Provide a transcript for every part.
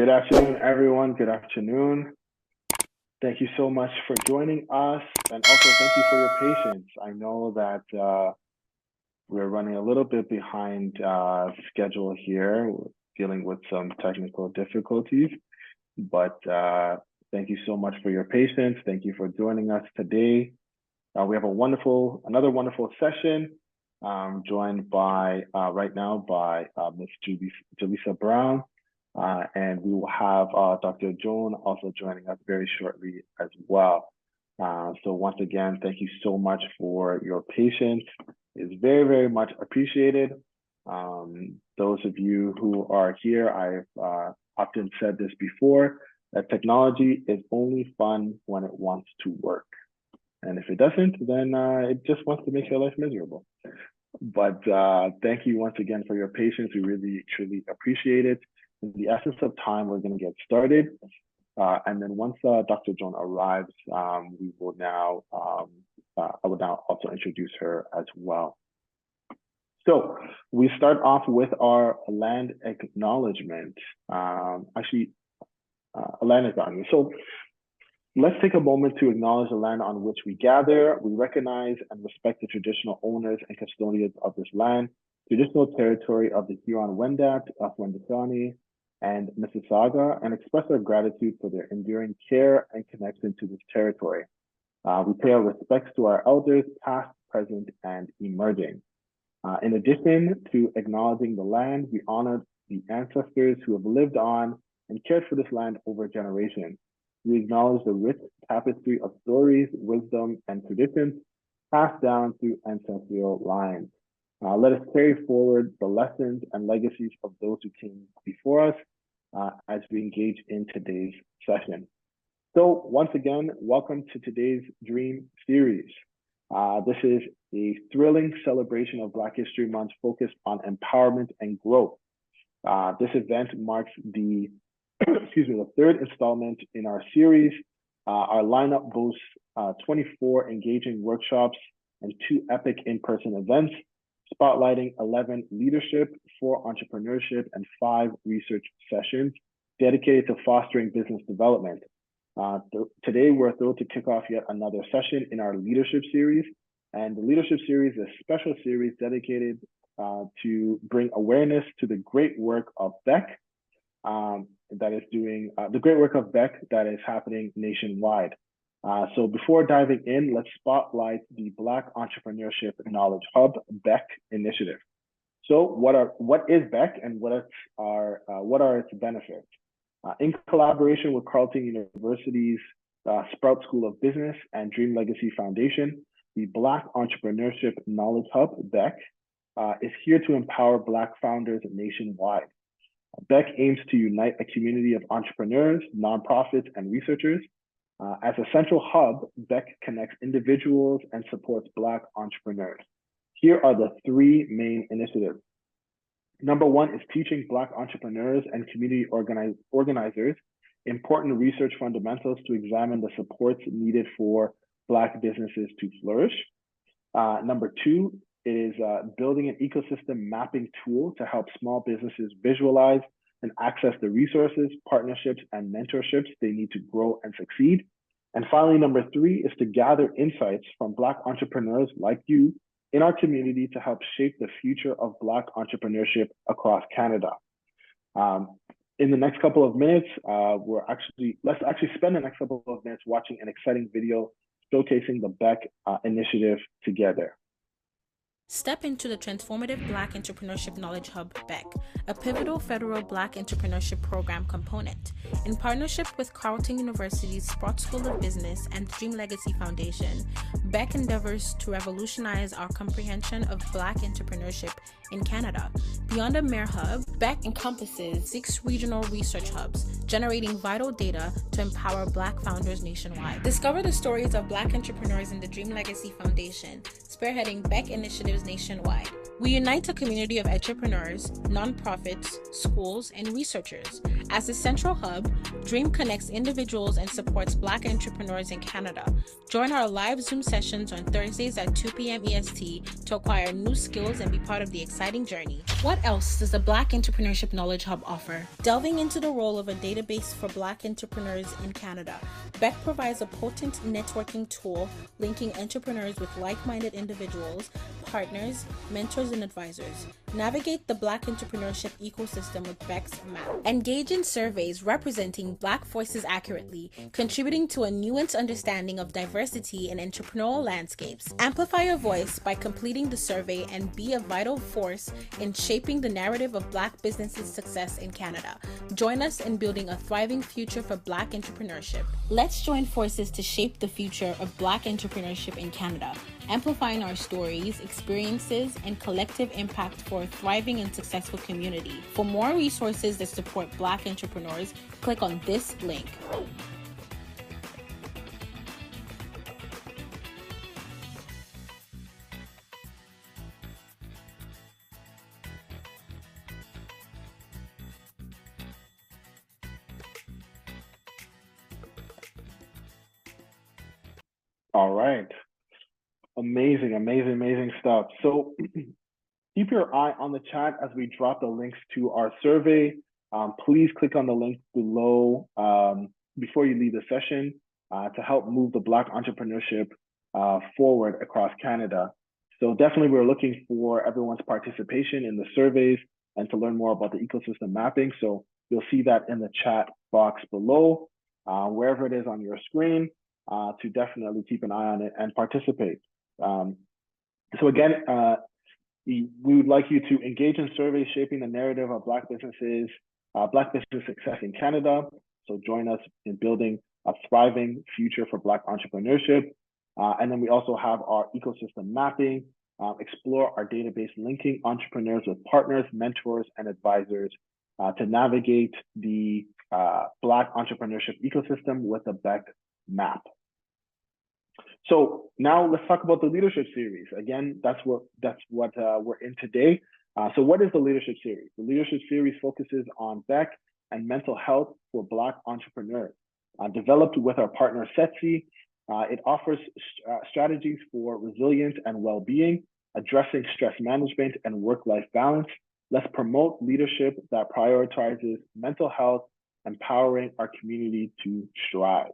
Good afternoon, everyone. Good afternoon. Thank you so much for joining us, and also thank you for your patience. I know that we're running a little bit behind schedule here, we're dealing with some technical difficulties, but thank you so much for your patience. Thank you for joining us today. We have another wonderful session, joined by right now by Ms. Jillisa Brown. And we will have Dr. Joan also joining us very shortly as well. So once again, thank you so much for your patience. It's very, very much appreciated. Those of you who are here, I've often said this before, that technology is only fun when it wants to work. And if it doesn't, then it just wants to make your life miserable. But thank you once again for your patience. We really, truly appreciate it. In the essence of time, we're going to get started. And then once Dr. Joan arrives, I will now also introduce her as well. So we start off with our land acknowledgement. A land acknowledgement. So let's take a moment to acknowledge the land on which we gather. We recognize and respect the traditional owners and custodians of this land, traditional territory of the Huron-Wendat, of Wendake, and Mississauga, and express our gratitude for their enduring care and connection to this territory. We pay our respects to our elders, past, present, and emerging. In addition to acknowledging the land, we honor the ancestors who have lived on and cared for this land over generations. We acknowledge the rich tapestry of stories, wisdom, and traditions passed down through ancestral lines. Let us carry forward the lessons and legacies of those who came before us as we engage in today's session. So once again, welcome to today's Dream Series. This is a thrilling celebration of Black History Month focused on empowerment and growth. This event marks the third installment in our series. Our lineup boasts 24 engaging workshops and 2 epic in-person events, spotlighting 11 leadership, 4 entrepreneurship, and 5 research sessions dedicated to fostering business development. Today, we're thrilled to kick off yet another session in our leadership series. And the leadership series is a special series dedicated to bring awareness to the great work of Beck that is happening nationwide. So before diving in, let's spotlight the Black Entrepreneurship Knowledge Hub, BEC initiative. So what is BEC and what are its benefits? In collaboration with Carleton University's Sprout School of Business and Dream Legacy Foundation, the Black Entrepreneurship Knowledge Hub, BEC, is here to empower Black founders nationwide. BEC aims to unite a community of entrepreneurs, nonprofits, and researchers. As a central hub, BEC connects individuals and supports Black entrepreneurs. Here are the 3 main initiatives. Number 1 is teaching Black entrepreneurs and community organizers important research fundamentals to examine the supports needed for Black businesses to flourish. Number 2 is building an ecosystem mapping tool to help small businesses visualize and access the resources, partnerships, and mentorships they need to grow and succeed. And finally, number 3 is to gather insights from Black entrepreneurs like you in our community to help shape the future of Black entrepreneurship across Canada. In the next couple of minutes, let's spend the next couple of minutes watching an exciting video showcasing the BEC initiative together. Step into the transformative Black Entrepreneurship Knowledge Hub, BEC, a pivotal federal Black entrepreneurship program component. In partnership with Carleton University's Sprout School of Business and the Dream Legacy Foundation, BEC endeavors to revolutionize our comprehension of Black entrepreneurship in Canada. Beyond a mere hub, BEC encompasses 6 regional research hubs, generating vital data to empower Black founders nationwide. Discover the stories of Black entrepreneurs in the Dream Legacy Foundation, spearheading BEC initiatives nationwide. We unite a community of entrepreneurs, nonprofits, schools, and researchers. As a central hub, Dream connects individuals and supports Black entrepreneurs in Canada. Join our live Zoom sessions on Thursdays at 2 p.m. EST to acquire new skills and be part of the exciting journey. What else does the Black Entrepreneurship Knowledge Hub offer? Delving into the role of a database for Black entrepreneurs in Canada, BEC provides a potent networking tool linking entrepreneurs with like-minded individuals, partners, mentors, and advisors. Navigate the Black entrepreneurship ecosystem with BEC's map. Engage in surveys representing Black voices accurately, contributing to a nuanced understanding of diversity in entrepreneurial landscapes. Amplify your voice by completing the survey and be a vital force in shaping the narrative of Black businesses' success in Canada. Join us in building a thriving future for Black entrepreneurship. Let's join forces to shape the future of Black entrepreneurship in Canada, amplifying our stories, experiences, and collective impact for a thriving and successful community. For more resources that support Black entrepreneurs, click on this link. All right. Amazing stuff. So keep your eye on the chat as we drop the links to our survey. Please click on the link below before you leave the session to help move the Black entrepreneurship forward across Canada. So definitely we're looking for everyone's participation in the surveys and to learn more about the ecosystem mapping. So you'll see that in the chat box below, wherever it is on your screen, to definitely keep an eye on it and participate. So again, we would like you to engage in surveys shaping the narrative of Black businesses, Black business success in Canada. So join us in building a thriving future for Black entrepreneurship. And then we also have our ecosystem mapping, explore our database linking entrepreneurs with partners, mentors, and advisors to navigate the Black entrepreneurship ecosystem with a BEC map. So now let's talk about the leadership series. Again, that's what we're in today. So what is the leadership series? The leadership series focuses on BEC and mental health for Black entrepreneurs. Developed with our partner SETSI, it offers strategies for resilience and well-being, addressing stress management and work-life balance. Let's promote leadership that prioritizes mental health, empowering our community to strive.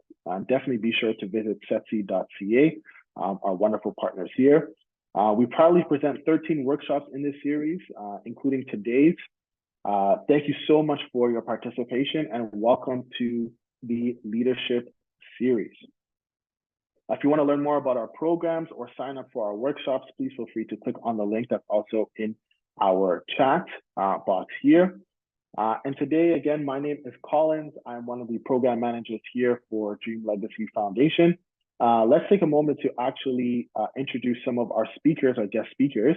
Definitely be sure to visit setsi.ca, our wonderful partners here. We proudly present 13 workshops in this series, including today's. Thank you so much for your participation and welcome to the leadership series. If you want to learn more about our programs or sign up for our workshops, please feel free to click on the link that's also in our chat box here. And today, again, my name is Collins. I'm one of the program managers here for Dream Legacy Foundation. Let's take a moment to actually introduce some of our speakers, our guest speakers.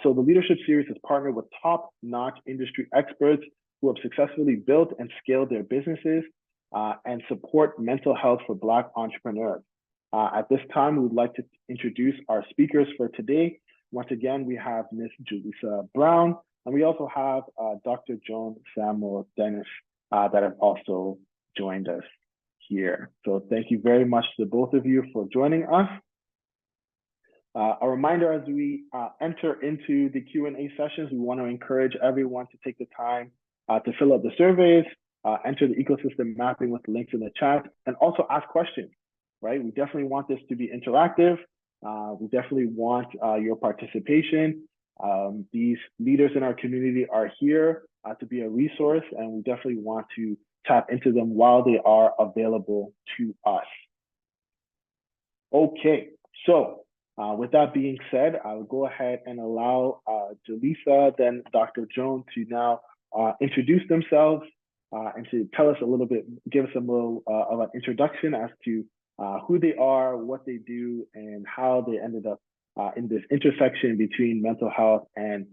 So the leadership series is partnered with top-notch industry experts who have successfully built and scaled their businesses and support mental health for Black entrepreneurs. At this time, we would like to introduce our speakers for today. Once again, we have Ms. Jillisa Brown, and we also have Dr. Joan Samuel Dennis that have also joined us here. So thank you very much to both of you for joining us. A reminder as we enter into the Q&A sessions, we want to encourage everyone to take the time to fill out the surveys, enter the ecosystem mapping with links in the chat, and also ask questions, right? We definitely want this to be interactive. We definitely want your participation. These leaders in our community are here to be a resource, and we definitely want to tap into them while they are available to us. Okay, so with that being said, I will go ahead and allow Jillisa, then Dr. Joan to now introduce themselves and to tell us a little bit, give us a little of an introduction as to who they are, what they do, and how they ended up in this intersection between mental health and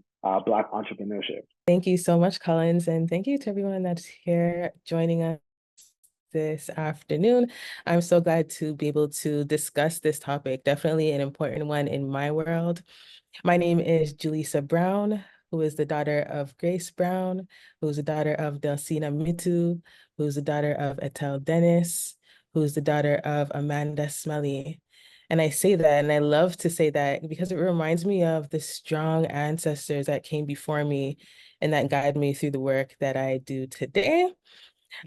Black entrepreneurship. Thank you so much, Collins, and thank you to everyone that's here joining us this afternoon. I'm so glad to be able to discuss this topic, definitely an important one in my world. My name is Jillisa Brown, who is the daughter of Grace Brown, who's the daughter of Delcina Mitu, who's the daughter of Etel Dennis, who's the daughter of Amanda Smelly. And I say that, and I love to say that because it reminds me of the strong ancestors that came before me and that guide me through the work that I do today.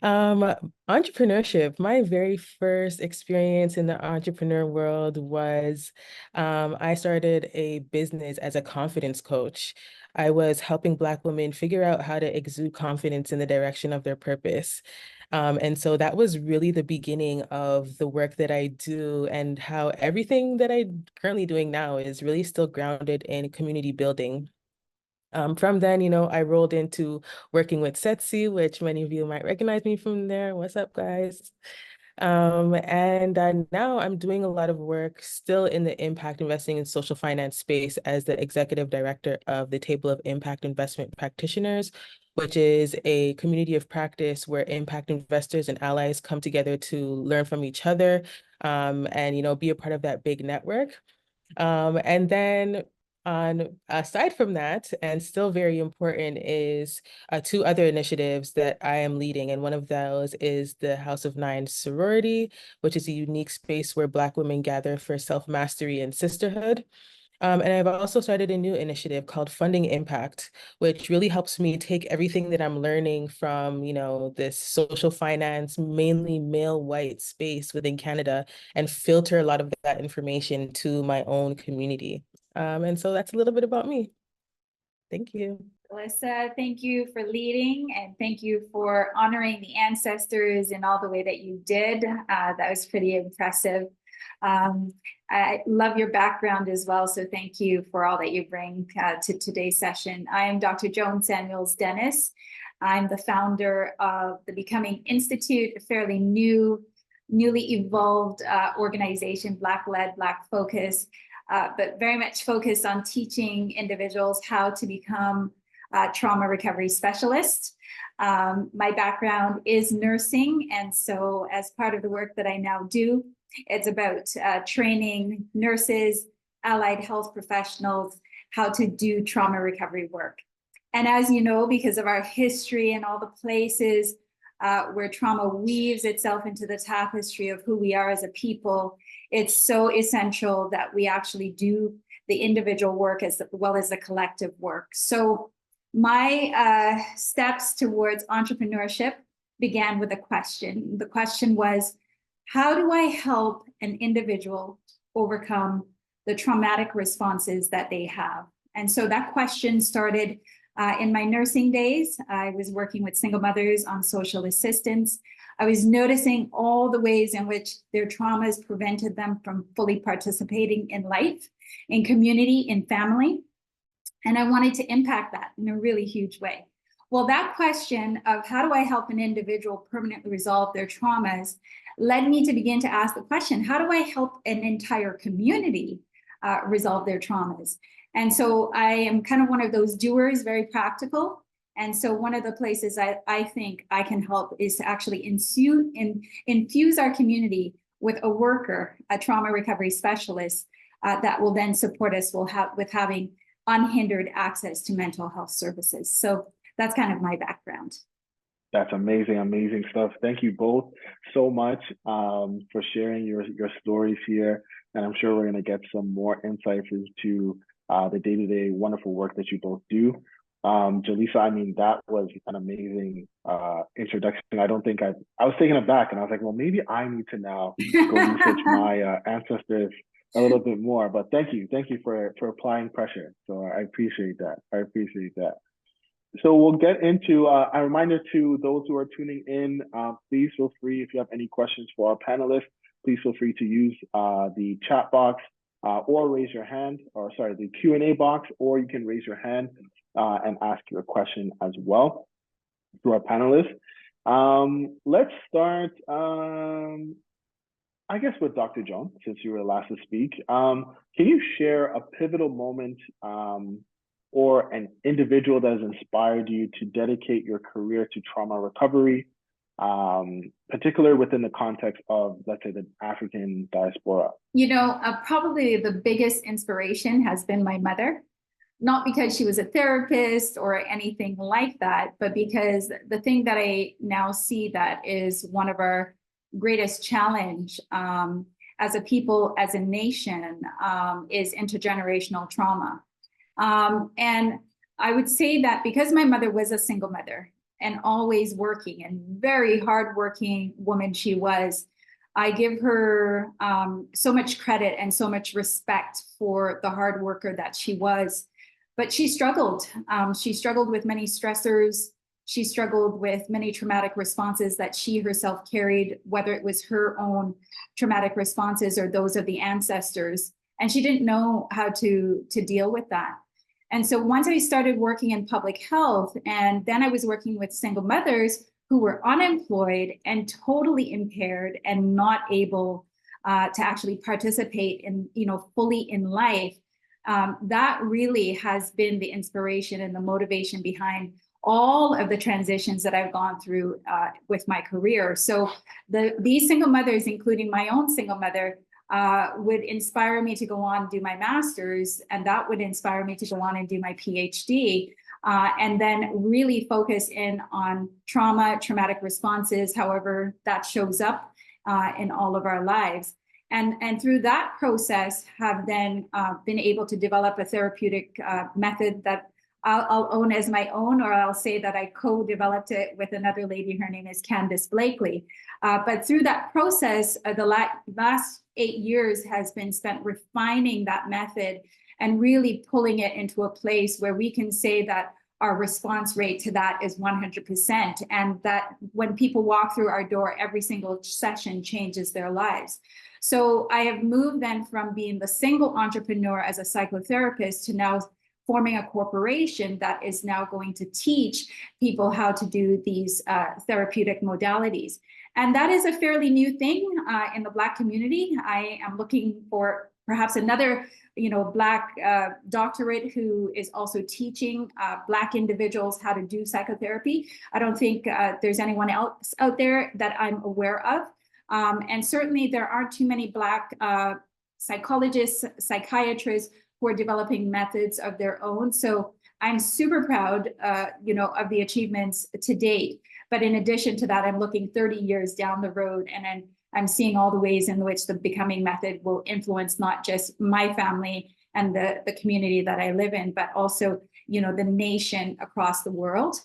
Um, Entrepreneurship, my very first experience in the entrepreneur world was I started a business as a confidence coach. I was helping Black women figure out how to exude confidence in the direction of their purpose. And so that was really the beginning of the work that I do and how everything that I'm currently doing now is really still grounded in community building. From then, I rolled into working with Setsi, which many of you might recognize me from there. What's up, guys? And now I'm doing a lot of work still in the impact investing and social finance space as the executive director of the Table of Impact Investment Practitioners, which is a community of practice where impact investors and allies come together to learn from each other, and be a part of that big network. And then on aside from that, and still very important, is two other initiatives that I am leading. And one of those is the House of Nine sorority, which is a unique space where Black women gather for self-mastery and sisterhood. And I've also started a new initiative called Funding Impact, which really helps me take everything that I'm learning from, this social finance, mainly male white space within Canada and filter a lot of that information to my own community. And so that's a little bit about me. Thank you. Jillisa, thank you for leading and thank you for honoring the ancestors in all the way that you did. That was pretty impressive. I love your background as well, so thank you for all that you bring to today's session. I am Dr. Joan Samuels Dennis. I'm the founder of the Becoming Institute, a fairly newly evolved organization, Black-led, Black-focused, but very much focused on teaching individuals how to become trauma recovery specialists. My background is nursing, and so as part of the work that I now do, it's about training nurses, allied health professionals, how to do trauma recovery work. And as you know, because of our history and all the places where trauma weaves itself into the tapestry of who we are as a people, it's so essential that we actually do the individual work as well as the collective work. So my steps towards entrepreneurship began with a question. The question was, how do I help an individual overcome the traumatic responses that they have? And so that question started in my nursing days. I was working with single mothers on social assistance. I was noticing all the ways in which their traumas prevented them from fully participating in life, in community, in family. And I wanted to impact that in a really huge way. Well, that question of how do I help an individual permanently resolve their traumas led me to begin to ask the question, how do I help an entire community resolve their traumas? And so I am kind of one of those doers, very practical. And so one of the places I think I can help is to actually infuse our community with a worker, a trauma recovery specialist that will then support us with having unhindered access to mental health services. So that's kind of my background. That's amazing, amazing stuff. Thank you both so much for sharing your stories here. And I'm sure we're going to get some more insights into the day-to-day wonderful work that you both do. Jillisa, I mean, that was an amazing introduction. I was taken aback and I was like, well, maybe I need to now go research my ancestors a little bit more. But thank you for applying pressure. So I appreciate that. So we'll get into a reminder to those who are tuning in. Please feel free, if you have any questions for our panelists, please feel free to use the chat box or raise your hand, the Q&A box, or you can raise your hand and ask your question as well to our panelists. Let's start, I guess, with Dr. Joan, since you were last to speak. Can you share a pivotal moment or an individual that has inspired you to dedicate your career to trauma recovery? particular within the context of, let's say, the African diaspora? Probably the biggest inspiration has been my mother. Not because she was a therapist or anything like that, but because the thing that I now see that is one of our greatest challenge as a people, as a nation, is intergenerational trauma. And I would say that because my mother was a single mother and always working and very hardworking woman she was, I give her so much credit and so much respect for the hard worker that she was. But she struggled. She struggled with many stressors. She struggled with many traumatic responses that she herself carried, whether it was her own traumatic responses or those of the ancestors. And she didn't know how to deal with that. And so once I started working in public health, and then I was working with single mothers who were unemployed and totally impaired and not able to actually participate in, fully in life, that really has been the inspiration and the motivation behind all of the transitions that I've gone through with my career. So these single mothers, including my own single mother, would inspire me to go on and do my master's, and that would inspire me to go on and do my PhD, and then really focus in on trauma, traumatic responses, however that shows up in all of our lives. And through that process have then been able to develop a therapeutic method that I'll own as my own, or I'll say that I co-developed it with another lady. Her name is Candace Blakely. But through that process, the last 8 years has been spent refining that method and really pulling it into a place where we can say that our response rate to that is 100%, and that when people walk through our door, every single session changes their lives. So I have moved then from being the single entrepreneur as a psychotherapist to now forming a corporation that is now going to teach people how to do these therapeutic modalities. And that is a fairly new thing in the Black community. I am looking for perhaps another Black doctorate who is also teaching Black individuals how to do psychotherapy. I don't think there's anyone else out there that I'm aware of. And certainly there aren't too many Black psychologists, psychiatrists who are developing methods of their own. So I'm super proud, of the achievements to date. But in addition to that, I'm looking 30 years down the road, and I'm seeing all the ways in which the Becoming Method will influence not just my family and the community that I live in, but also, the nation across the world.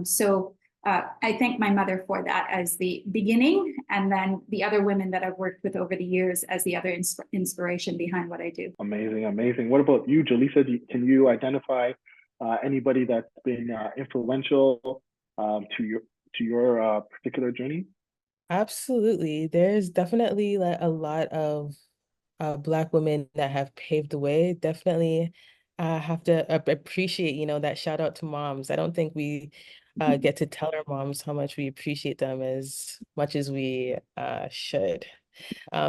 So I thank my mother for that as the beginning, and then the other women that I've worked with over the years as the other inspiration behind what I do. Amazing, amazing. What about you, Jillisa? Can you identify anybody that's been influential to your particular journey? Absolutely. There's definitely like a lot of Black women that have paved the way. Definitely have to appreciate, that shout out to moms. I don't think we get to tell our moms how much we appreciate them as much as we should.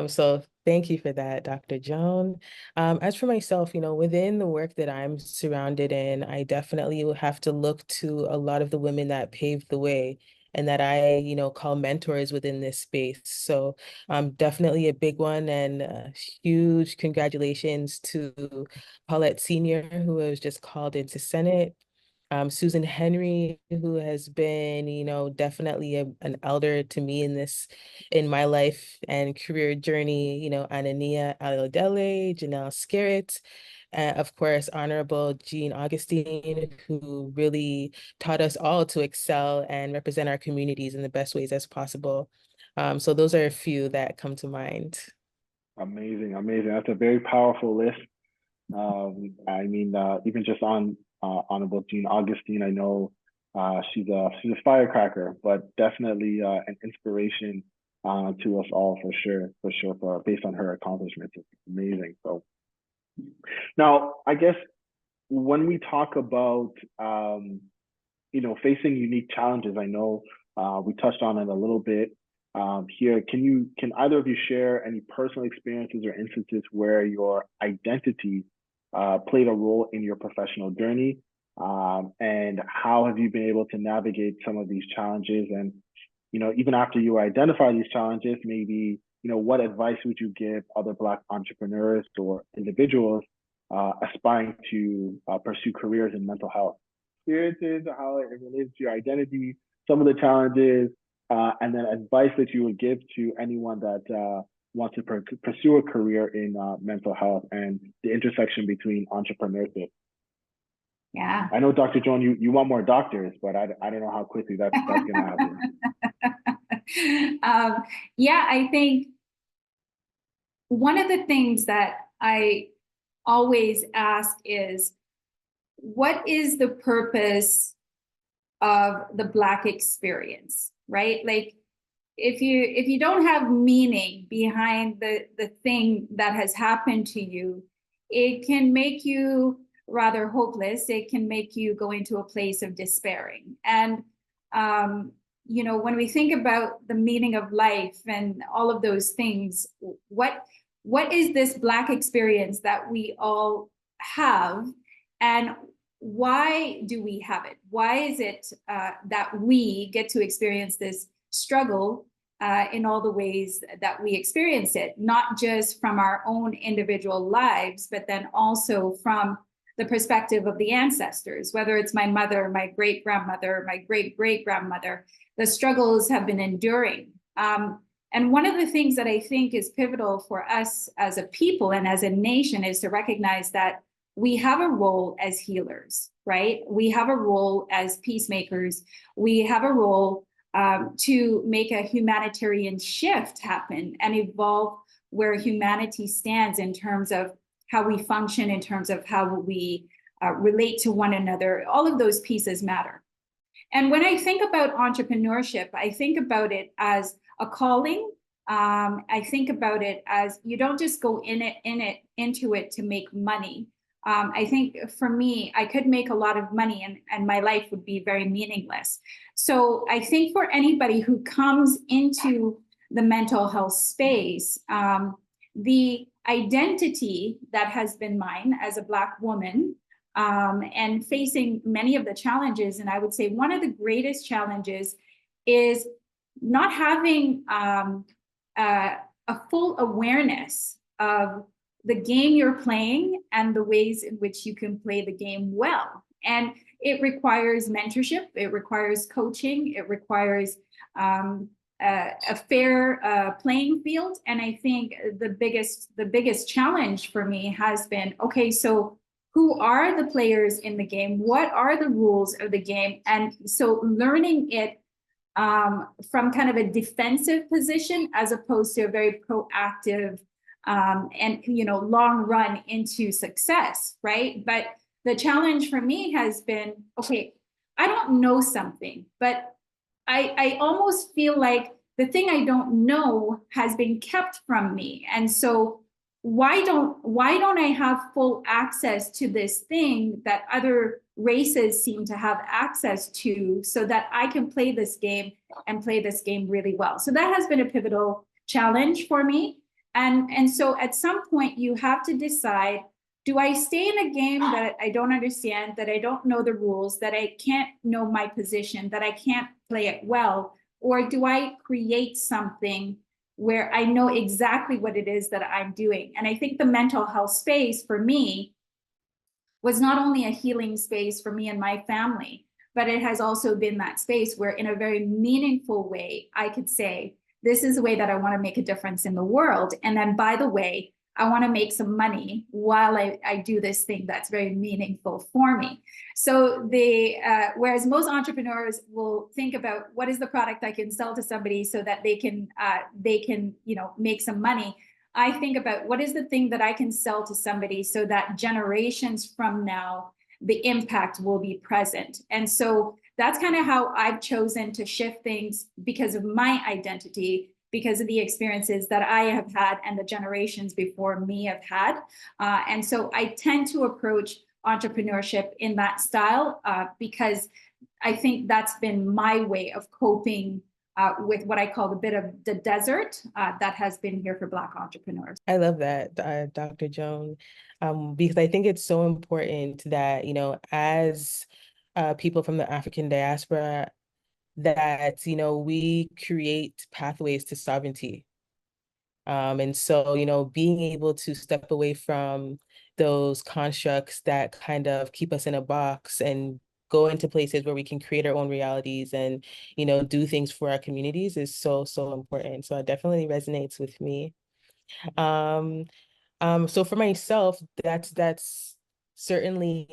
So thank you for that, Dr. Joan. As for myself, within the work that I'm surrounded in, I definitely will have to look to a lot of the women that paved the way and that I, call mentors within this space. So definitely a big one, and huge congratulations to Paulette Sr., who was just called into Senate. Susan Henry, who has been, definitely an elder to me in my life and career journey, Anania Alodele, Janelle Scarrett, of course, Honorable Jean Augustine, who really taught us all to excel and represent our communities in the best ways as possible. So those are a few that come to mind. Amazing, amazing. That's a very powerful list. Even just on Honorable Jean Augustine, I know she's a firecracker, but definitely an inspiration to us all for sure, based on her accomplishments. It's amazing. So now, I guess when we talk about facing unique challenges, I know we touched on it a little bit here. Can either of you share any personal experiences or instances where your identity played a role in your professional journey, and how have you been able to navigate some of these challenges? And even after you identify these challenges, maybe, what advice would you give other Black entrepreneurs or individuals aspiring to pursue careers in mental health? Experiences, how it relates to your identity, some of the challenges, and then advice that you would give to anyone that wants to pursue a career in mental health and the intersection between entrepreneurship. Yeah. I know, Dr. Joan, you want more doctors, but I don't know how quickly that's going to happen. Yeah, I think one of the things that I always ask is, what is the purpose of the Black experience, right? Like, if you don't have meaning behind the thing that has happened to you, it can make you rather hopeless. It can make you go into a place of despairing. And when we think about the meaning of life and all of those things, what is this Black experience that we all have, and why do we have it? Why is it that we get to experience this struggle in all the ways that we experience it, not just from our own individual lives, but then also from the perspective of the ancestors, whether it's my mother, my great-grandmother, my great-great-grandmother, the struggles have been enduring. And one of the things that I think is pivotal for us as a people and as a nation is to recognize that we have a role as healers, right? We have a role as peacemakers. We have a role to make a humanitarian shift happen and evolve where humanity stands in terms of how we function, in terms of how we relate to one another. All of those pieces matter. And when I think about entrepreneurship, I think about it as a calling. I think about it as, you don't just go into it to make money. I think for me, I could make a lot of money and my life would be very meaningless. So I think for anybody who comes into the mental health space, the identity that has been mine as a Black woman, and facing many of the challenges, and I would say one of the greatest challenges is not having a full awareness of the game you're playing and the ways in which you can play the game well. And it requires mentorship, it requires coaching, it requires a fair playing field. And I think the biggest challenge for me has been, okay, so who are the players in the game? What are the rules of the game? And so learning it from kind of a defensive position as opposed to a very proactive and long run into success, right? But the challenge for me has been, okay, I don't know something, but I almost feel like the thing I don't know has been kept from me. And so why don't I have full access to this thing that other races seem to have access to, so that I can play this game and play this game really well? So that has been a pivotal challenge for me. And so at some point you have to decide, do I stay in a game that I don't understand, that I don't know the rules, that I can't know my position, that I can't play it well? Or do I create something where I know exactly what it is that I'm doing? And I think the mental health space for me was not only a healing space for me and my family, but it has also been that space where in a very meaningful way, I could say, this is the way that I want to make a difference in the world. And then, by the way, I want to make some money while I do this thing that's very meaningful for me. So whereas most entrepreneurs will think about what is the product I can sell to somebody so that they can make some money, I think about what is the thing that I can sell to somebody so that generations from now, the impact will be present. And so that's kind of how I've chosen to shift things, because of my identity, because of the experiences that I have had and the generations before me have had. And so I tend to approach entrepreneurship in that style because I think that's been my way of coping with what I call a bit of the desert that has been here for Black entrepreneurs. I love that, Dr. Joan, because I think it's so important that, as people from the African diaspora, that, we create pathways to sovereignty. And so, being able to step away from those constructs that kind of keep us in a box and go into places where we can create our own realities and, do things for our communities is so, so important. So it definitely resonates with me. Um, so for myself, that's certainly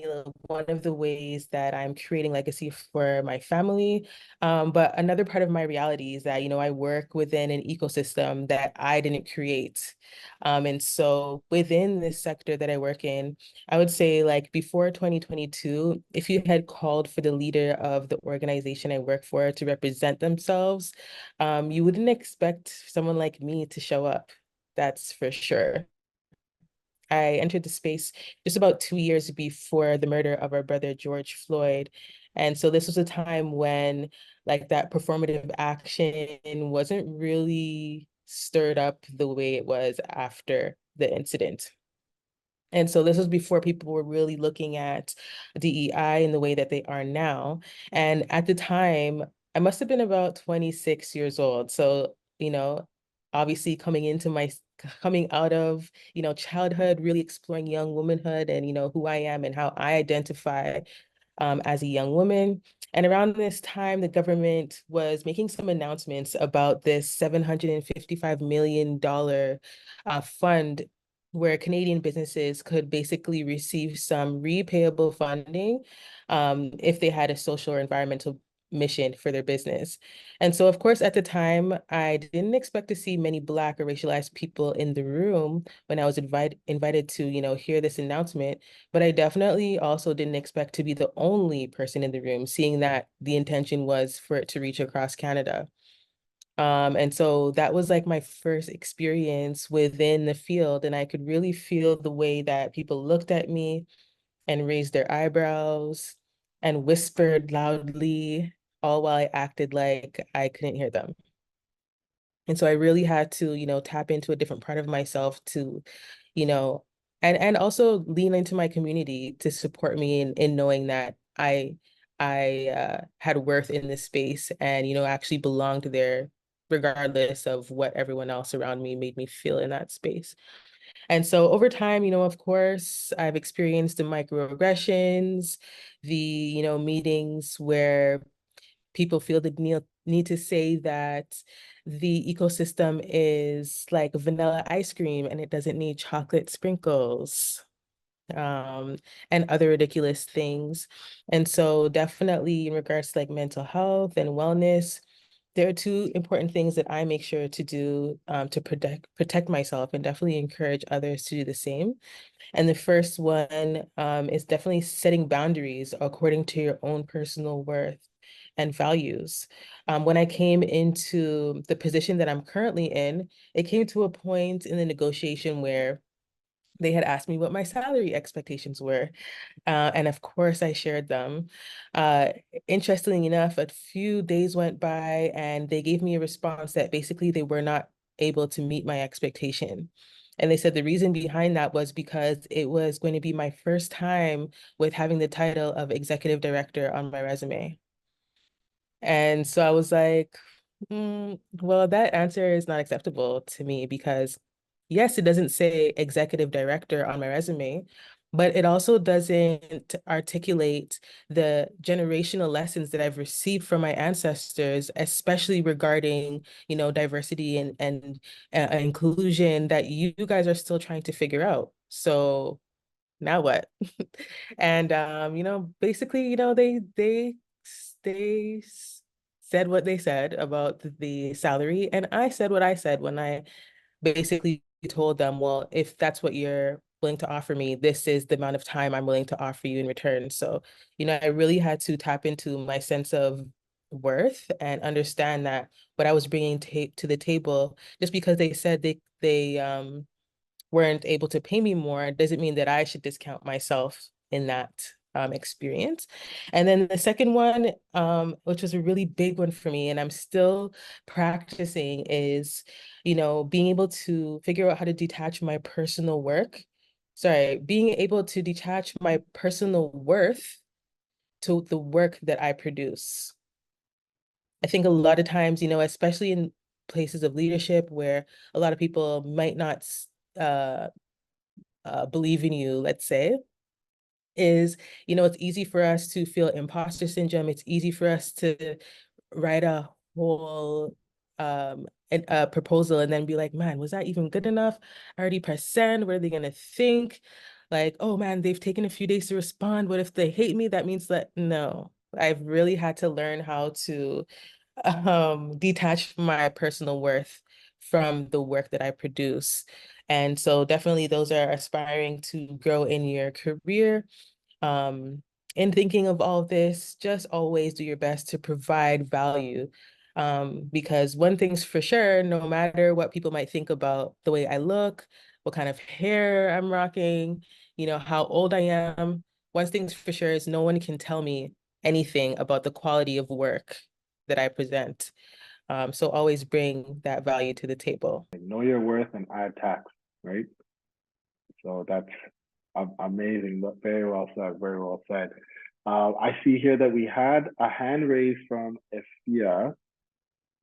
one of the ways that I'm creating legacy for my family. But another part of my reality is that, I work within an ecosystem that I didn't create. And so within this sector that I work in, I would say like before 2022, if you had called for the leader of the organization I work for to represent themselves, you wouldn't expect someone like me to show up. That's for sure. I entered the space just about 2 years before the murder of our brother George Floyd. And so this was a time when like that performative action wasn't really stirred up the way it was after the incident. And so this was before people were really looking at DEI in the way that they are now. And at the time, I must have been about 26 years old. So, obviously coming out of, childhood, really exploring young womanhood and, who I am and how I identify as a young woman. And around this time, the government was making some announcements about this $755 million fund where Canadian businesses could basically receive some repayable funding if they had a social or environmental mission for their business. And so, of course, at the time, I didn't expect to see many Black or racialized people in the room when I was invited to, hear this announcement. But I definitely also didn't expect to be the only person in the room, seeing that the intention was for it to reach across Canada. And so that was like my first experience within the field, and I could really feel the way that people looked at me and raised their eyebrows and whispered loudly, all while I acted like I couldn't hear them. And so I really had to, tap into a different part of myself to, you know, and also lean into my community to support me in knowing that I had worth in this space and, actually belonged there regardless of what everyone else around me made me feel in that space. And so over time, of course, I've experienced the microaggressions, the, meetings where people feel the need to say that the ecosystem is like vanilla ice cream and it doesn't need chocolate sprinkles, um, and other ridiculous things. And so definitely in regards to like mental health and wellness, there are two important things that I make sure to do to protect myself and definitely encourage others to do the same. And the first one is definitely setting boundaries according to your own personal worth and values. When I came into the position that I'm currently in, it came to a point in the negotiation where they had asked me what my salary expectations were. And of course, I shared them. Uh, Interestingly enough, a few days went by and they gave me a response that basically they were not able to meet my expectation. And they said the reason behind that was because it was going to be my first time with having the title of executive director on my resume. And so I was like, well, that answer is not acceptable to me because, yes, it doesn't say executive director on my resume, but it also doesn't articulate the generational lessons that I've received from my ancestors, especially regarding, diversity and inclusion that you guys are still trying to figure out. So now what? And basically, they said what they said about the salary, and I said what I said when I basically told them, well, if that's what you're willing to offer me, this is the amount of time I'm willing to offer you in return. So, I really had to tap into my sense of worth and understand that what I was bringing to the table, just because they said they weren't able to pay me more doesn't mean that I should discount myself in that experience. And then the second one, which was a really big one for me, and I'm still practicing, is, being able to figure out how to detach my personal work. Sorry, being able to detach my personal worth to the work that I produce. I think a lot of times, especially in places of leadership where a lot of people might not uh, believe in you, let's say, is, it's easy for us to feel imposter syndrome. It's easy for us to write a whole a proposal and then be like, man, was that even good enough? I already pressed send. What are they gonna think? Like, oh man, they've taken a few days to respond. What if they hate me? That means that no. I've really had to learn how to detach my personal worth from the work that I produce. And so definitely those are aspiring to grow in your career. In thinking of all this, just always do your best to provide value. Because one thing's for sure, no matter what people might think about the way I look, what kind of hair I'm rocking, how old I am, one thing's for sure is no one can tell me anything about the quality of work that I present. So always bring that value to the table. Like, know your worth and add tax, right? So that's amazing. Very well said. Very well said. I see here that we had a hand raised from Efia.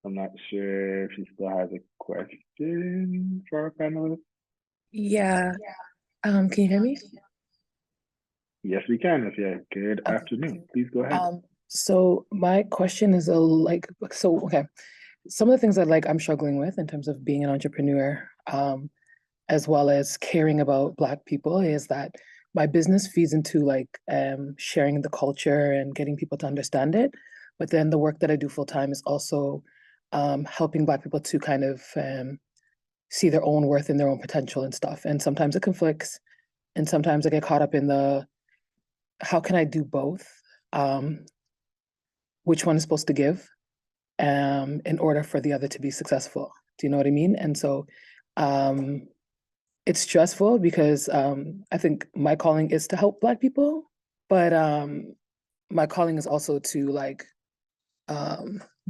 I'm not sure if she still has a question for our panelists. Yeah. Can you hear me? Yes, we can, Efia. Good Okay. afternoon. Please go ahead. So my question is okay. Some of the things that I'm struggling with in terms of being an entrepreneur, as well as caring about Black people, is that my business feeds into sharing the culture and getting people to understand it. But then the work that I do full time is also helping Black people to kind of see their own worth and their own potential and stuff. And sometimes it conflicts, and sometimes I get caught up in the how can I do both? Which one is supposed to give in order for the other to be successful? Do you know what I mean? And so it's stressful because I think my calling is to help Black people, but my calling is also to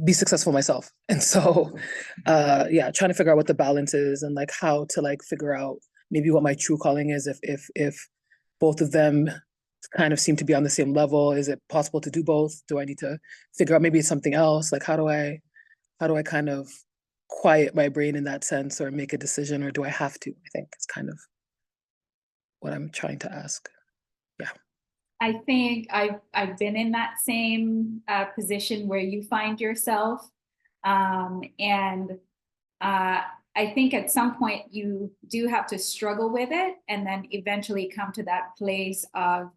be successful myself. And so trying to figure out what the balance is and how to figure out maybe what my true calling is if both of them kind of seem to be on the same level. Is it possible to do both? Do I need to figure out maybe it's something else? How do I kind of quiet my brain in that sense, or make a decision, or do I have to? I think it's kind of what I'm trying to ask. Yeah. I think I've been in that same position where you find yourself. I think at some point you do have to struggle with it and then eventually come to that place of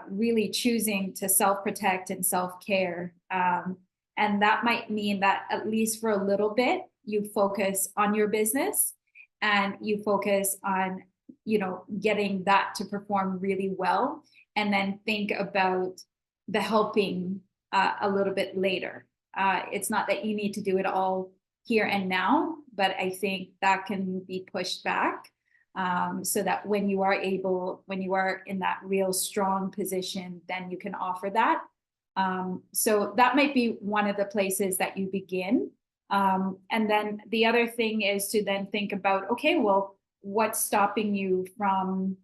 really choosing to self-protect and self-care. And that might mean that at least for a little bit, you focus on your business and you focus on, getting that to perform really well, and then think about the helping a little bit later. It's not that you need to do it all here and now, but I think that can be pushed back. So that when you are in that real strong position, then you can offer that. So that might be one of the places that you begin. And then the other thing is to then think about, okay, well, what's stopping you from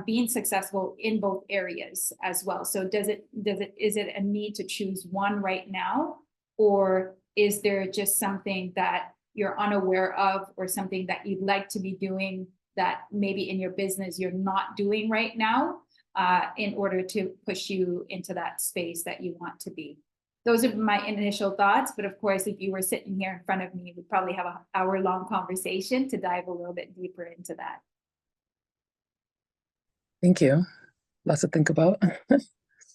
being successful in both areas as well? So is it a need to choose one right now, or is there just something that you're unaware of, or something that you'd like to be doing that maybe in your business you're not doing right now, in order to push you into that space that you want to be? Those are my initial thoughts, but of course, if you were sitting here in front of me, we'd probably have an hour-long conversation to dive a little bit deeper into that. Thank you. Lots to think about.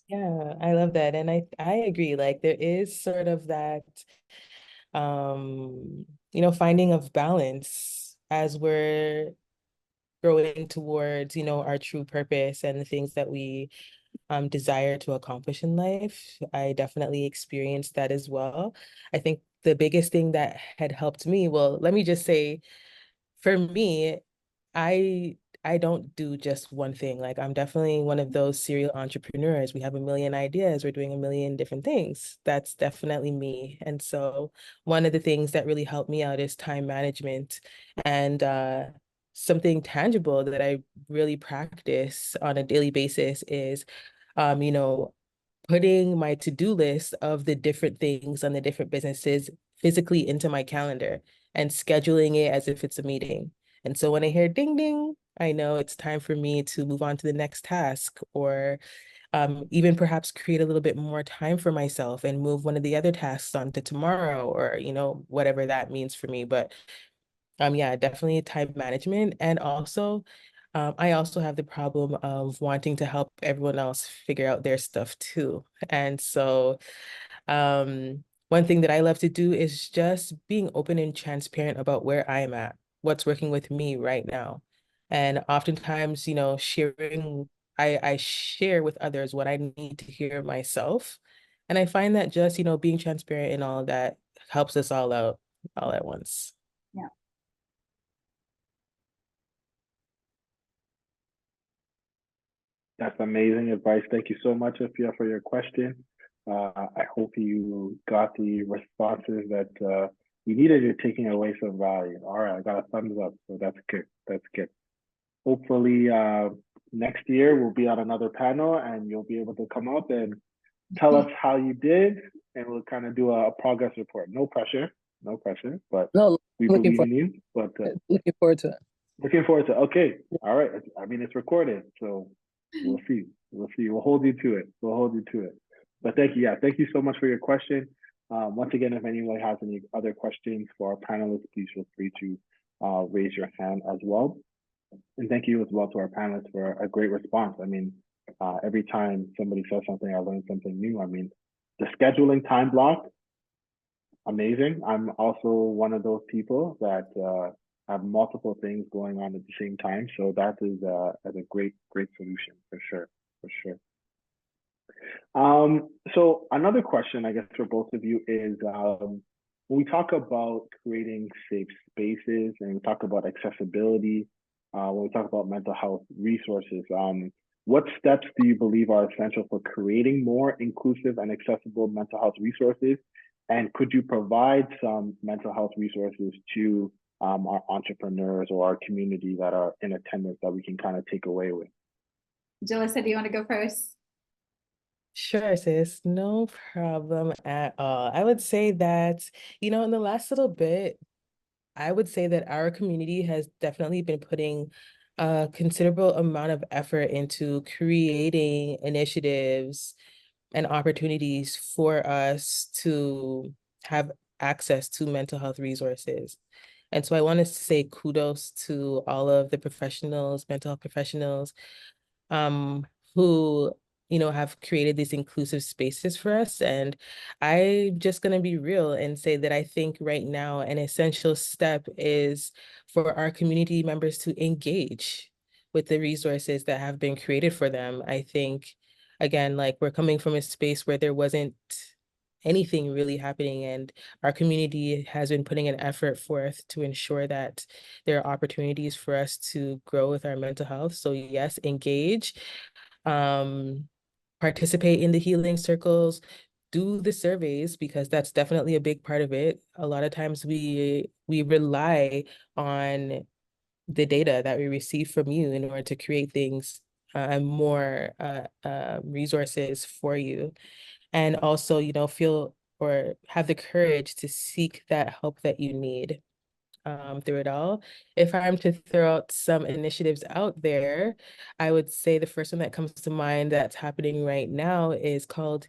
Yeah, I love that. And I agree. There is sort of that, finding of balance as we're growing towards, our true purpose and the things that we desire to accomplish in life. I definitely experienced that as well. I think the biggest thing that had helped me, well, let me just say, for me, I don't do just one thing. I'm definitely one of those serial entrepreneurs. We have a million ideas. We're doing a million different things. That's definitely me. And so one of the things that really helped me out is time management, and something tangible that I really practice on a daily basis is, putting my to-do list of the different things on the different businesses physically into my calendar and scheduling it as if it's a meeting. And so when I hear ding ding, I know it's time for me to move on to the next task, or even perhaps create a little bit more time for myself and move one of the other tasks on to tomorrow, or whatever that means for me. But yeah, definitely time management. And also, I also have the problem of wanting to help everyone else figure out their stuff too. And so, one thing that I love to do is just being open and transparent about where I'm at, what's working with me right now. And oftentimes, sharing, I share with others what I need to hear myself. And I find that just, being transparent and all of that helps us all out all at once. Yeah. That's amazing advice. Thank you so much, Afia, for your question. I hope you got the responses that you needed. You're taking away some value. All right, I got a thumbs up, so that's good. That's good. Hopefully, next year we'll be on another panel and you'll be able to come up and tell us how you did, and we'll kind of do a progress report. No pressure, but No, we looking believe in you. But looking forward to it. looking forward to. Okay, all right. I mean, it's recorded, so we'll see. We'll see. We'll hold you to it. We'll hold you to it. But thank you. Yeah, thank you so much for your question. Once again, if anyone has any other questions for our panelists, please feel free to raise your hand as well. And thank you as well to our panelists for a great response. I mean, every time somebody says something, I learn something new. I mean, the scheduling time block, amazing. I'm also one of those people that have multiple things going on at the same time. So that is a great solution for sure, for sure. So another question, I guess, for both of you is when we talk about creating safe spaces and we talk about accessibility, when we talk about mental health resources, what steps do you believe are essential for creating more inclusive and accessible mental health resources? And could you provide some mental health resources to our entrepreneurs or our community that are in attendance that we can kind of take away with? Jillisa, do you want to go first? Sure, sis, no problem at all. I would say that, in the last little bit, I would say that our community has definitely been putting a considerable amount of effort into creating initiatives and opportunities for us to have access to mental health resources. And so I want to say kudos to all of the professionals, mental health professionals, who have created these inclusive spaces for us. And I'm just going to be real and say that I think right now an essential step is for our community members to engage with the resources that have been created for them. I think, again, like, we're coming from a space where there wasn't anything really happening, and our community has been putting an effort forth to ensure that there are opportunities for us to grow with our mental health. So yes, engage, participate in the healing circles, do the surveys, because that's definitely a big part of it. A lot of times we rely on the data that we receive from you in order to create things and more resources for you. And also, feel or have the courage to seek that help that you need through it all. If I'm to throw out some initiatives out there, I would say the first one that comes to mind that's happening right now is called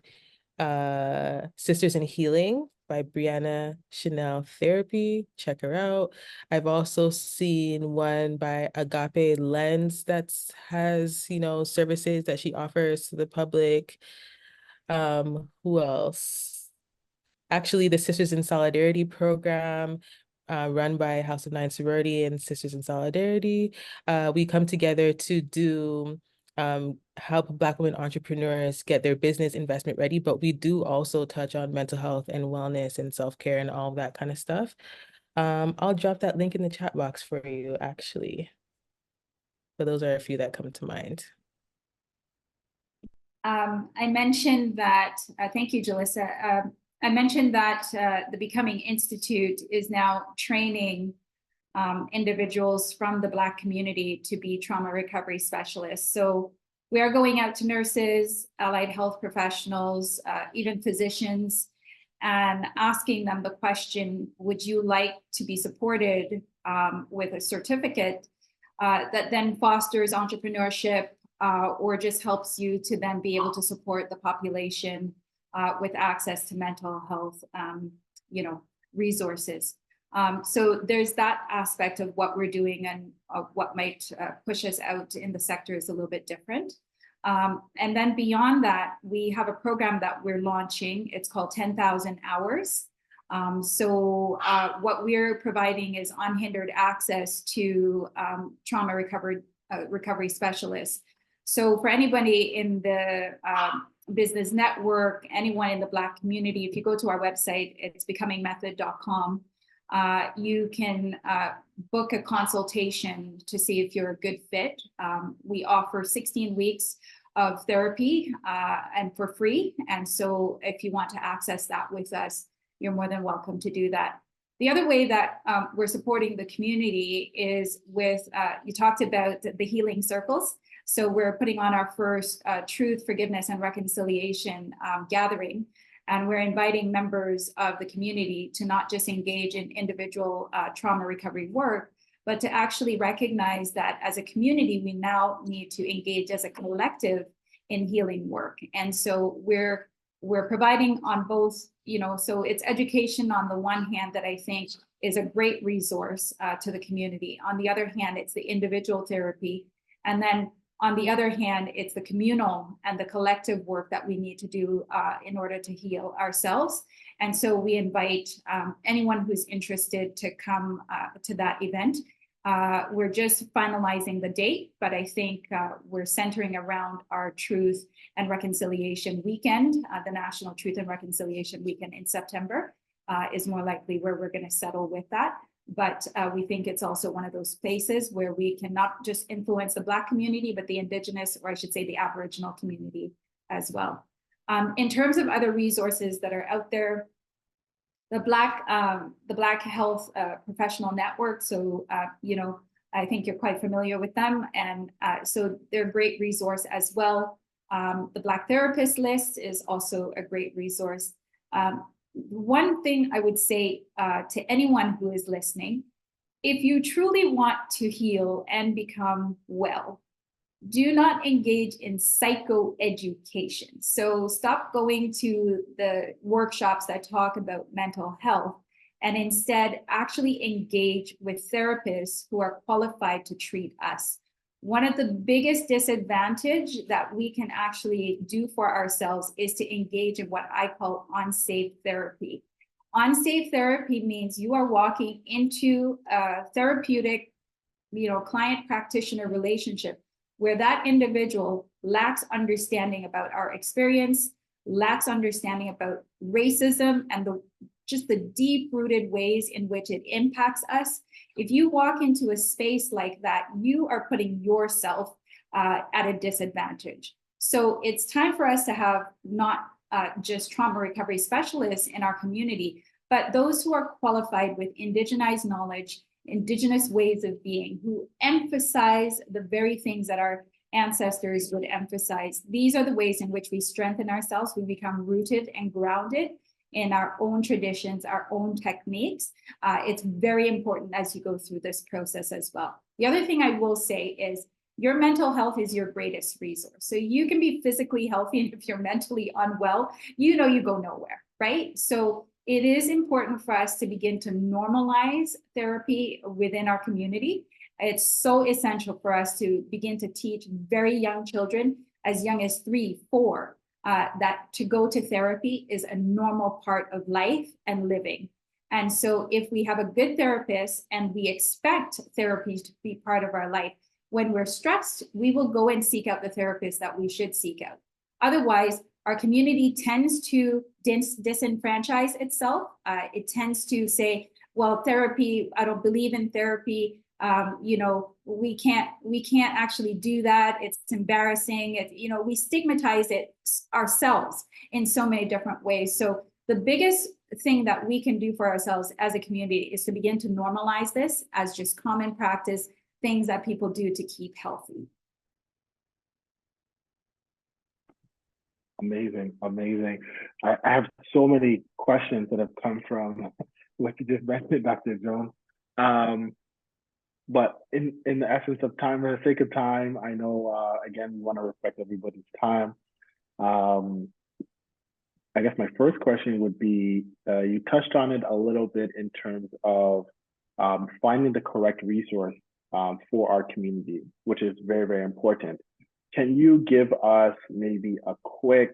Sisters in Healing by Brianna Chanel Therapy. Check her out. I've also seen one by Agape Lens that has, services that she offers to the public. Who else? Actually, the Sisters in Solidarity program, run by House of Nine Sorority and Sisters in Solidarity. We come together to do help Black women entrepreneurs get their business investment ready, but we do also touch on mental health and wellness and self-care and all that kind of stuff. I'll drop that link in the chat box for you, actually. So those are a few that come to mind. I mentioned that, thank you, Jillisa. I mentioned that the Becoming Institute is now training individuals from the Black community to be trauma recovery specialists. So we are going out to nurses, allied health professionals, even physicians, and asking them the question, would you like to be supported with a certificate that then fosters entrepreneurship or just helps you to then be able to support the population with access to mental health, resources. So there's that aspect of what we're doing, and what might push us out in the sector is a little bit different. And then beyond that, we have a program that we're launching. It's called 10,000 Hours. What we're providing is unhindered access to trauma recovery specialists. So for anybody in the business network, anyone in the Black community, if you go to our website, it's becomingmethod.com. You can book a consultation to see if you're a good fit. We offer 16 weeks of therapy and for free. And so if you want to access that with us, you're more than welcome to do that. The other way that we're supporting the community is with, you talked about the healing circles. So we're putting on our first truth, forgiveness, and reconciliation gathering. And we're inviting members of the community to not just engage in individual trauma recovery work, but to actually recognize that as a community, we now need to engage as a collective in healing work. And so we're providing on both, so it's education on the one hand that I think is a great resource to the community. On the other hand, it's the individual therapy. And then on the other hand, it's the communal and the collective work that we need to do in order to heal ourselves. And so we invite anyone who's interested to come to that event. We're just finalizing the date, but I think we're centering around our Truth and Reconciliation Weekend. The National Truth and Reconciliation Weekend in September is more likely where we're going to settle with that. But we think it's also one of those spaces where we can not just influence the Black community, but the Indigenous, or I should say the Aboriginal community as well. In terms of other resources that are out there, the Black Health Professional Network. So, I think you're quite familiar with them. And so they're a great resource as well. The Black Therapist List is also a great resource. One thing I would say to anyone who is listening, if you truly want to heal and become well, do not engage in psychoeducation. So stop going to the workshops that talk about mental health and instead actually engage with therapists who are qualified to treat us. One of the biggest disadvantage that we can actually do for ourselves is to engage in what I call unsafe therapy. Unsafe therapy means you are walking into a therapeutic, client practitioner relationship where that individual lacks understanding about our experience, lacks understanding about racism and just the deep-rooted ways in which it impacts us. If you walk into a space like that, you are putting yourself at a disadvantage. So it's time for us to have not just trauma recovery specialists in our community, but those who are qualified with indigenized knowledge, Indigenous ways of being, who emphasize the very things that our ancestors would emphasize. These are the ways in which we strengthen ourselves. We become rooted and grounded in our own traditions, our own techniques. It's very important as you go through this process as well. The other thing I will say is your mental health is your greatest resource. So you can be physically healthy, and if you're mentally unwell, you go nowhere, right? So it is important for us to begin to normalize therapy within our community. It's so essential for us to begin to teach very young children, as young as 3, 4, that to go to therapy is a normal part of life and living. And so if we have a good therapist and we expect therapy to be part of our life, when we're stressed, we will go and seek out the therapist that we should seek out. Otherwise, our community tends to disenfranchise itself. It tends to say, well, therapy, I don't believe in therapy. We can't actually do that. It's embarrassing. We stigmatize it ourselves in so many different ways. So the biggest thing that we can do for ourselves as a community is to begin to normalize this as just common practice, things that people do to keep healthy. Amazing, amazing. I have so many questions that have come from what you just mentioned, Dr. Joan. But in the essence of time, for the sake of time, I know, again, we want to respect everybody's time. I guess my first question would be, you touched on it a little bit in terms of finding the correct resource for our community, which is very, very important. Can you give us maybe a quick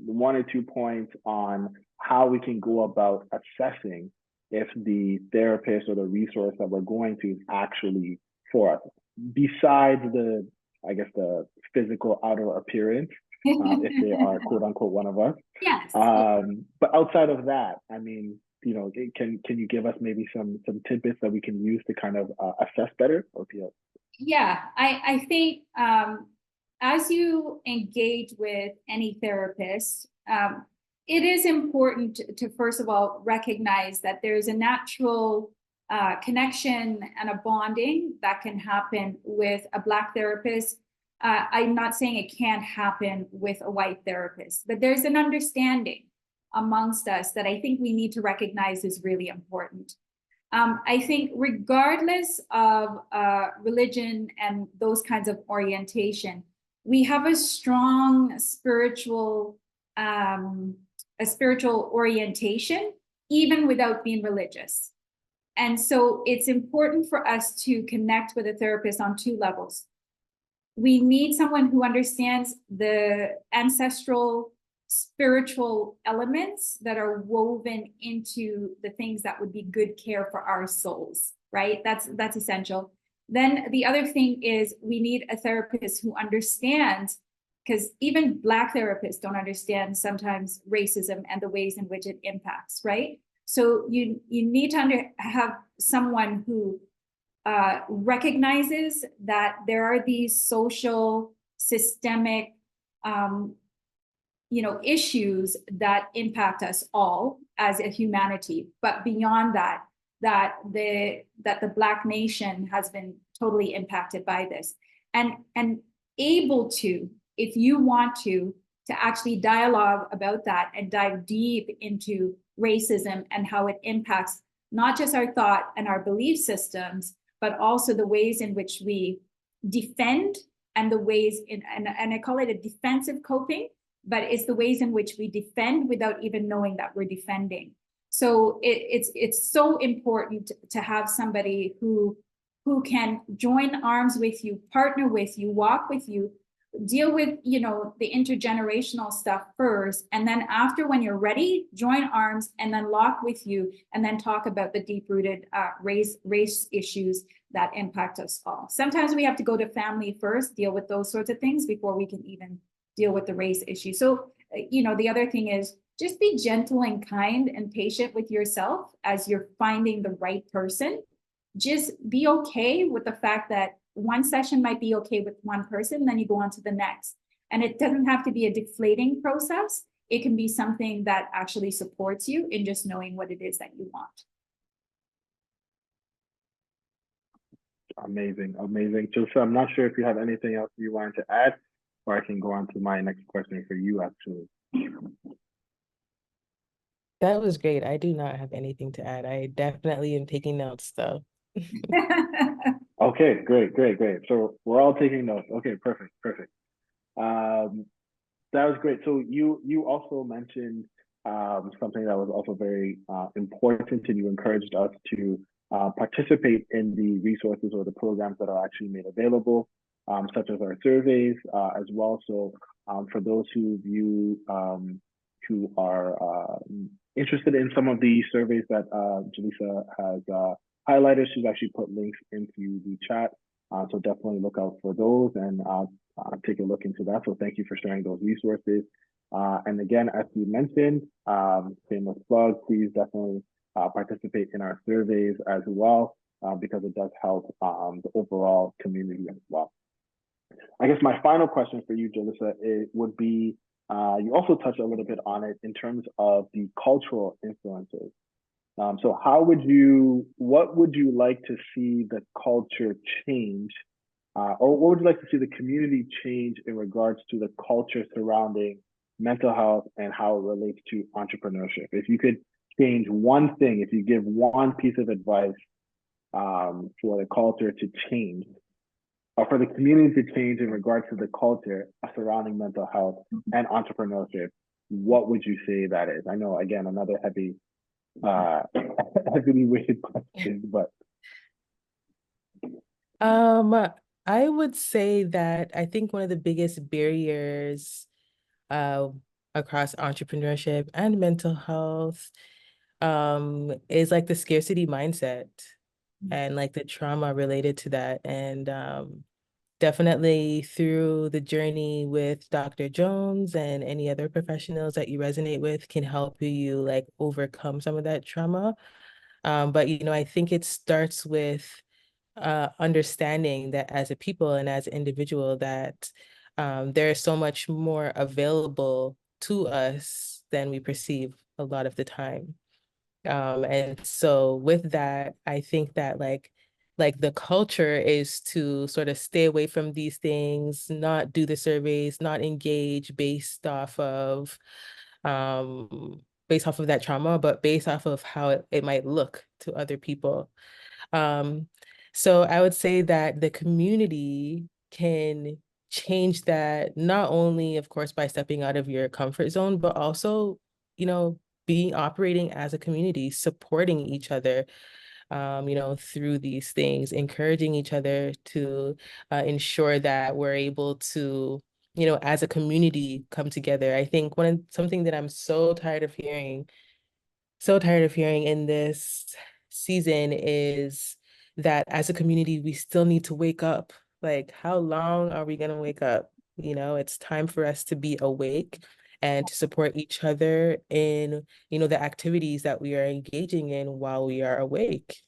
1 or 2 points on how we can go about assessing if the therapist or the resource that we're going to is actually for us, besides the, I guess, the physical outer appearance, if they are quote unquote one of us. Yes. But outside of that, I mean, you know, can you give us maybe some tidbits that we can use to kind of assess better? Or Yeah, I think as you engage with any therapist, it is important to first of all recognize that there's a natural connection and a bonding that can happen with a Black therapist. I'm not saying it can't happen with a white therapist, but there's an understanding amongst us that I think we need to recognize is really important. I think regardless of religion and those kinds of orientation, we have a strong spiritual orientation, even without being religious. And so it's important for us to connect with a therapist on 2 levels. We need someone who understands the ancestral spiritual elements that are woven into the things that would be good care for our souls, right? That's essential. Then the other thing is we need a therapist who understands, because even Black therapists don't understand sometimes racism and the ways in which it impacts, right? So you need to have someone who recognizes that there are these social, systemic, issues that impact us all as a humanity. But beyond that, that the Black nation has been totally impacted by this, and able to, if you want to actually dialogue about that and dive deep into racism and how it impacts not just our thought and our belief systems, but also the ways in which we defend and the ways and I call it a defensive coping, but it's the ways in which we defend without even knowing that we're defending. So it's so important to have somebody who can join arms with you, partner with you, walk with you, deal with the intergenerational stuff first, and then after, when you're ready, join arms and then lock with you, and then talk about the deep-rooted race issues that impact us all. Sometimes we have to go to family first, deal with those sorts of things before we can even deal with the race issue. So the other thing is just be gentle and kind and patient with yourself as you're finding the right person. Just be okay with the fact that one session might be okay with one person, then you go on to the next. And it doesn't have to be a deflating process. It can be something that actually supports you in just knowing what it is that you want. Amazing, amazing. Jillisa, I'm not sure if you have anything else you wanted to add, or I can go on to my next question for you, actually. That was great. I do not have anything to add. I definitely am taking notes, though. Okay, great. So we're all taking notes. Okay, perfect. That was great. So you also mentioned something that was also very important, and you encouraged us to participate in the resources or the programs that are actually made available, such as our surveys as well. So for those of you who are interested in some of the surveys that Jillisa has highlighted, she's actually put links into the chat. So definitely look out for those and take a look into that. So thank you for sharing those resources. And again, as you mentioned, shameless plug, please definitely participate in our surveys as well, because it does help the overall community as well. I guess my final question for you, Jillisa, would be, you also touched a little bit on it in terms of the cultural influences. So what would you like to see the culture change or what would you like to see the community change in regards to the culture surrounding mental health and how it relates to entrepreneurship? If you could change one thing, if you give one piece of advice for the culture to change, or for the community to change in regards to the culture surrounding mental health and entrepreneurship, what would you say that is? I know, again, another heavily weighted question, but I would say that I think one of the biggest barriers across entrepreneurship and mental health is like the scarcity mindset and like the trauma related to that. And definitely through the journey with Dr. Jones and any other professionals that you resonate with can help you like overcome some of that trauma. But you know, I think it starts with understanding that as a people and as an individual that there is so much more available to us than we perceive a lot of the time. And so with that, I think that like the culture is to sort of stay away from these things, not do the surveys, not engage based off of that trauma, but based off of how it might look to other people. Um, so I would say that the community can change that not only, of course, by stepping out of your comfort zone, but also, you know, being operating as a community, supporting each other, you know, through these things, encouraging each other to ensure that we're able to, you know, as a community come together. I think something that I'm so tired of hearing in this season is that as a community, we still need to wake up. Like, how long are we going to wake up? You know, it's time for us to be awake and to support each other in, you know, the activities that we are engaging in while we are awake.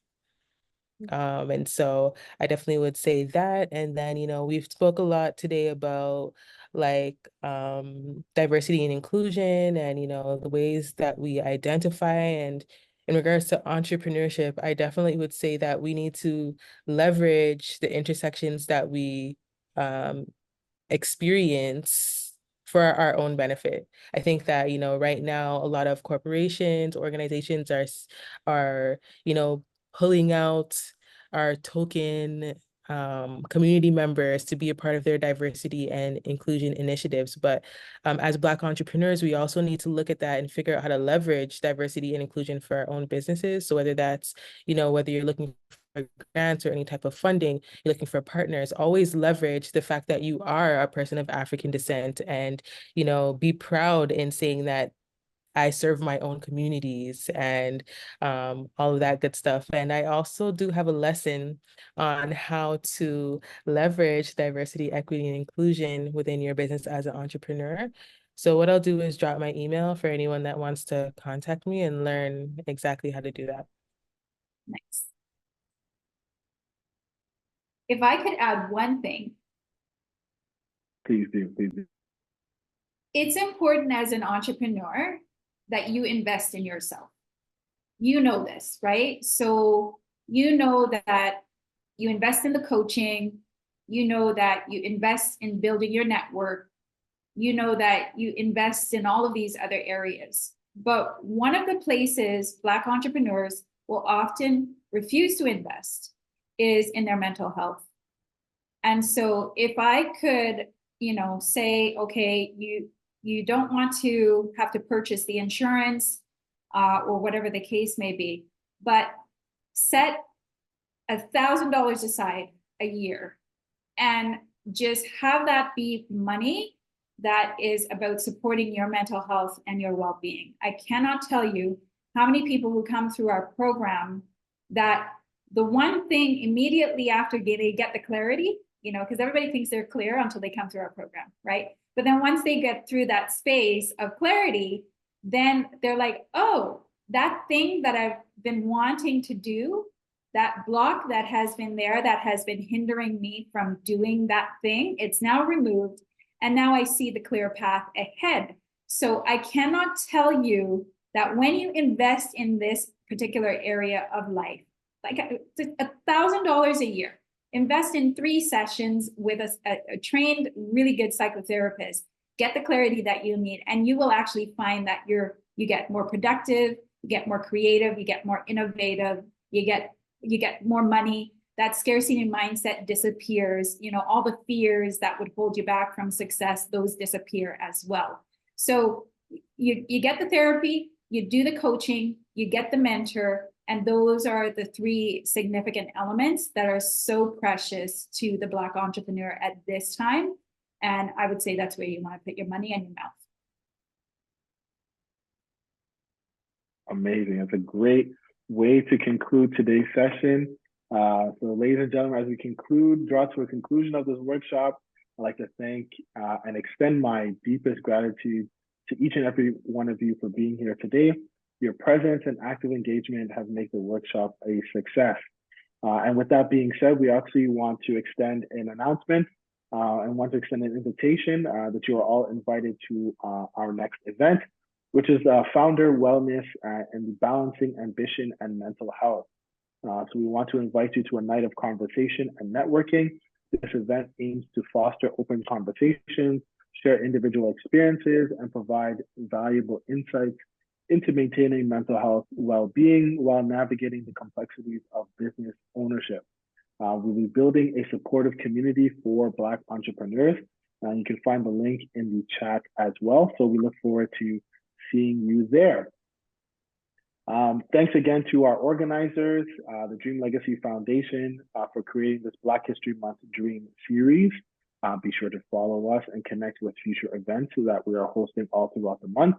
And so I definitely would say that. And then, you know, we've spoke a lot today about like diversity and inclusion and, you know, the ways that we identify. And in regards to entrepreneurship, I definitely would say that we need to leverage the intersections that we um, experience for our own benefit. I think that, you know, right now a lot of corporations, organizations are, you know, pulling out our token community members to be a part of their diversity and inclusion initiatives. But as Black entrepreneurs, we also need to look at that and figure out how to leverage diversity and inclusion for our own businesses. So whether that's, you know, whether you're looking for grants or any type of funding, you're looking for partners, always leverage the fact that you are a person of African descent and, you know, be proud in saying that I serve my own communities and all of that good stuff. And I also do have a lesson on how to leverage diversity, equity, and inclusion within your business as an entrepreneur. So what I'll do is drop my email for anyone that wants to contact me and learn exactly how to do that. Nice. If I could add one thing. Please do, please do. It's important as an entrepreneur that you invest in yourself. You know this, right? So you know that you invest in the coaching, you know that you invest in building your network, you know that you invest in all of these other areas. But one of the places Black entrepreneurs will often refuse to invest is in their mental health. And so if I could, you know, say, okay, you don't want to have to purchase the insurance or whatever the case may be, but set $1,000 aside a year and just have that be money that is about supporting your mental health and your well-being. I cannot tell you how many people who come through our program that the one thing immediately after they get the clarity, you know, because everybody thinks they're clear until they come through our program, right? But then once they get through that space of clarity, then they're like, oh, that thing that I've been wanting to do, that block that has been there, that has been hindering me from doing that thing, it's now removed. And now I see the clear path ahead. So I cannot tell you that when you invest in this particular area of life, like $1,000 a year, invest in 3 sessions with a trained, really good psychotherapist. Get the clarity that you need, and you will actually find that you get more productive, you get more creative, you get more innovative, you get more money. That scarcity mindset disappears. You know, all the fears that would hold you back from success, those disappear as well. So you get the therapy, you do the coaching, you get the mentor, and those are the 3 significant elements that are so precious to the Black entrepreneur at this time. And I would say that's where you want to put your money and your mouth. Amazing. That's a great way to conclude today's session. So ladies and gentlemen, as we draw to a conclusion of this workshop, I'd like to thank and extend my deepest gratitude to each and every one of you for being here today. Your presence and active engagement have made the workshop a success. And with that being said, we actually want to extend an announcement and want to extend an invitation that you are all invited to our next event, which is Founder Wellness and Balancing Ambition and Mental Health. So we want to invite you to a night of conversation and networking. This event aims to foster open conversations, share individual experiences, and provide valuable insights into maintaining mental health well-being while navigating the complexities of business ownership. We'll be building a supportive community for Black entrepreneurs. You can find the link in the chat as well. So we look forward to seeing you there. Thanks again to our organizers, the Dream Legacy Foundation, for creating this Black History Month Dream series. Be sure to follow us and connect with future events that we are hosting all throughout the month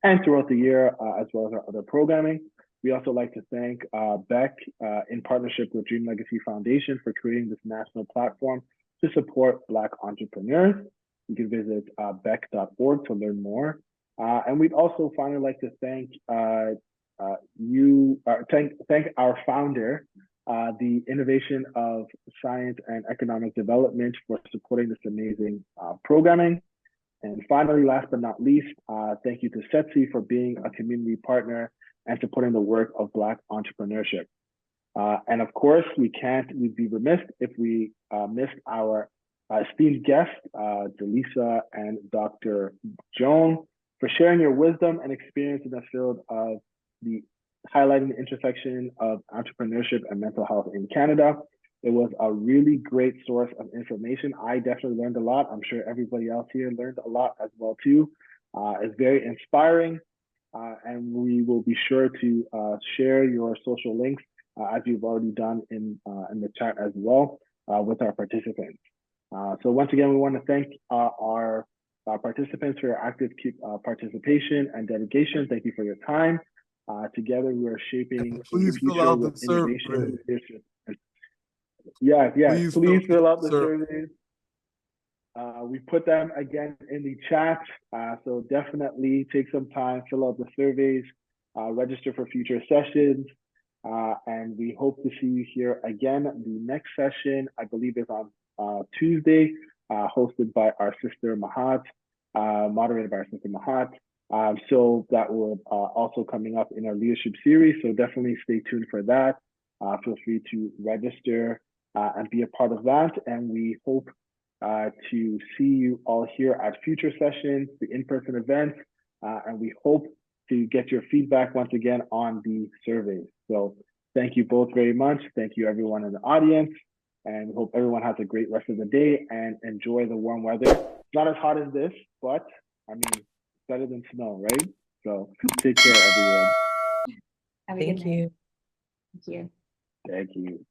and throughout the year, as well as our other programming. We also like to thank Beck in partnership with Dream Legacy Foundation for creating this national platform to support Black entrepreneurs. You can visit beck.org to learn more. And we'd also finally like to thank thank our founder, the Innovation of Science and Economic Development, for supporting this amazing programming. And finally, last but not least, thank you to SETSI for being a community partner and supporting the work of Black entrepreneurship. And of course, we'd be remiss if we missed our esteemed guests, Jillisa and Dr. Joan, for sharing your wisdom and experience in the field of highlighting the intersection of entrepreneurship and mental health in Canada. It was a really great source of information. I definitely learned a lot. I'm sure everybody else here learned a lot as well too. It's very inspiring, and we will be sure to share your social links as you've already done in the chat as well with our participants. So once again, we want to thank our participants for your active participation and dedication. Thank you for your time. Together, we are shaping a future with innovation, leadership. Yeah, please fill out the surveys. We put them again in the chat, so definitely take some time, fill out the surveys, register for future sessions, and we hope to see you here again. The next session, I believe, is on Tuesday, hosted by our sister Mahat, moderated by our sister Mahat. So that will also coming up in our leadership series. So definitely stay tuned for that. Feel free to register and be a part of that. And we hope to see you all here at future sessions, the in-person events, and we hope to get your feedback once again on the surveys. So thank you both very much. Thank you everyone in the audience, and we hope everyone has a great rest of the day and enjoy the warm weather. It's not as hot as this, but I mean, better than snow, right? So take care, everyone. Have a good night. Thank you. Thank you. Thank you.